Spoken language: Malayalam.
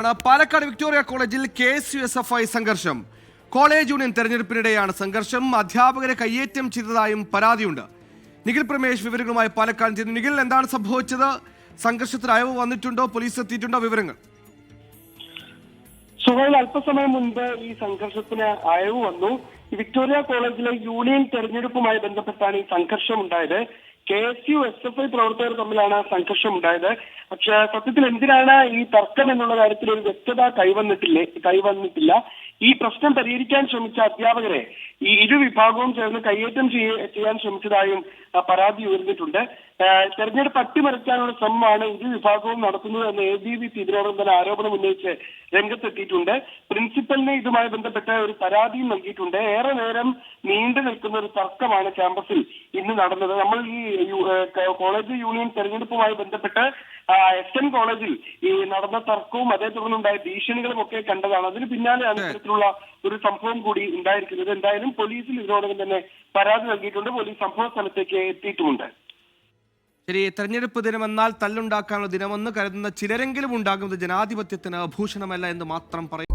പാലക്കാട് വിക്ടോറിയ കോളേജിൽ KSUSFI സംഘർഷം. കോളേജ് യൂണിയൻ തെരഞ്ഞെടുപ്പിനിടെയാണ് സംഘർഷം. അധ്യാപകരെ കയ്യേറ്റം ചെയ്തതായും പരാതിയുണ്ട്. നിഖിൽ പ്രമേഷ് വിവരങ്ങളുമായി പാലക്കാട് ചെന്നു. നിഖിൽ, എന്താണ് സംഭവിച്ചത്? സംഘർഷത്തിൽ അയവ് വന്നിട്ടുണ്ടോ? പോലീസ് എത്തിയിട്ടുണ്ടോ? വിവരങ്ങൾ. സുഹൈൽ, അല്പസമയം മുൻപ് ഈ സംഘർഷത്തിന് അയവ് വന്നു. വിക്ടോറിയ കോളേജിലെ യൂണിയൻ തെരഞ്ഞെടുപ്പുമായി ബന്ധപ്പെട്ടാണ് ഈ സംഘർഷം ഉണ്ടായത്. KSUSFI പ്രവർത്തകർ തമ്മിലാണ് സംഘർഷം ഉണ്ടായത്. പക്ഷെ സത്യത്തിൽ എന്തിനാണ് ഈ തർക്കം എന്നുള്ള കാര്യത്തിൽ ഒരു വ്യക്തത കൈവന്നിട്ടില്ല. ഈ പ്രശ്നം പരിഹരിക്കാൻ ശ്രമിച്ച അധ്യാപകരെ ഈ ഇരു വിഭാഗവും ചേർന്ന് കയ്യേറ്റം ചെയ്യാൻ ശ്രമിച്ചതായും പരാതി ഉയർന്നിട്ടുണ്ട്. തെരഞ്ഞെടുപ്പ് അട്ടിമറിക്കാനുള്ള ശ്രമമാണ് ഇരു വിഭാഗവും നടത്തുന്നത് എന്ന് ABVP ഇതിനോടൊപ്പം തന്നെ ആരോപണം ഉന്നയിച്ച് രംഗത്തെത്തിയിട്ടുണ്ട്. പ്രിൻസിപ്പലിനെ ഇതുമായി ബന്ധപ്പെട്ട് ഒരു പരാതിയും നൽകിയിട്ടുണ്ട്. ഏറെ നേരം നീണ്ടു നിൽക്കുന്ന ഒരു തർക്കമാണ് ക്യാമ്പസിൽ ഇന്ന് നടന്നത്. നമ്മൾ ഈ കോളേജ് യൂണിയൻ തെരഞ്ഞെടുപ്പുമായി ബന്ധപ്പെട്ട് SN കോളേജിൽ ഈ നടന്ന തർക്കവും അതേ തുടർന്നുണ്ടായ ഭീഷണികളും ഒക്കെ കണ്ടതാണ്. അതിന് പിന്നാലെയാണ് ഇത്തരത്തിലുള്ള ഒരു സംഭവം കൂടി ഉണ്ടായിരിക്കുന്നത്. എന്തായാലും പോലീസിൽ ഇതിനോടകം തന്നെ പരാതി നൽകിയിട്ടുണ്ട്. പോലീസ് സംഭവ സ്ഥലത്തേക്ക് എത്തിയിട്ടുമുണ്ട്. ശരി, തെരഞ്ഞെടുപ്പ് ദിനമെന്നാൽ തല്ലുണ്ടാക്കാനുള്ള ദിനമെന്ന് കരുതുന്ന ചിലരെങ്കിലും ഉണ്ടാകുന്നത് ജനാധിപത്യത്തിന് ഭൂഷണമല്ല എന്ന് മാത്രം പറയും.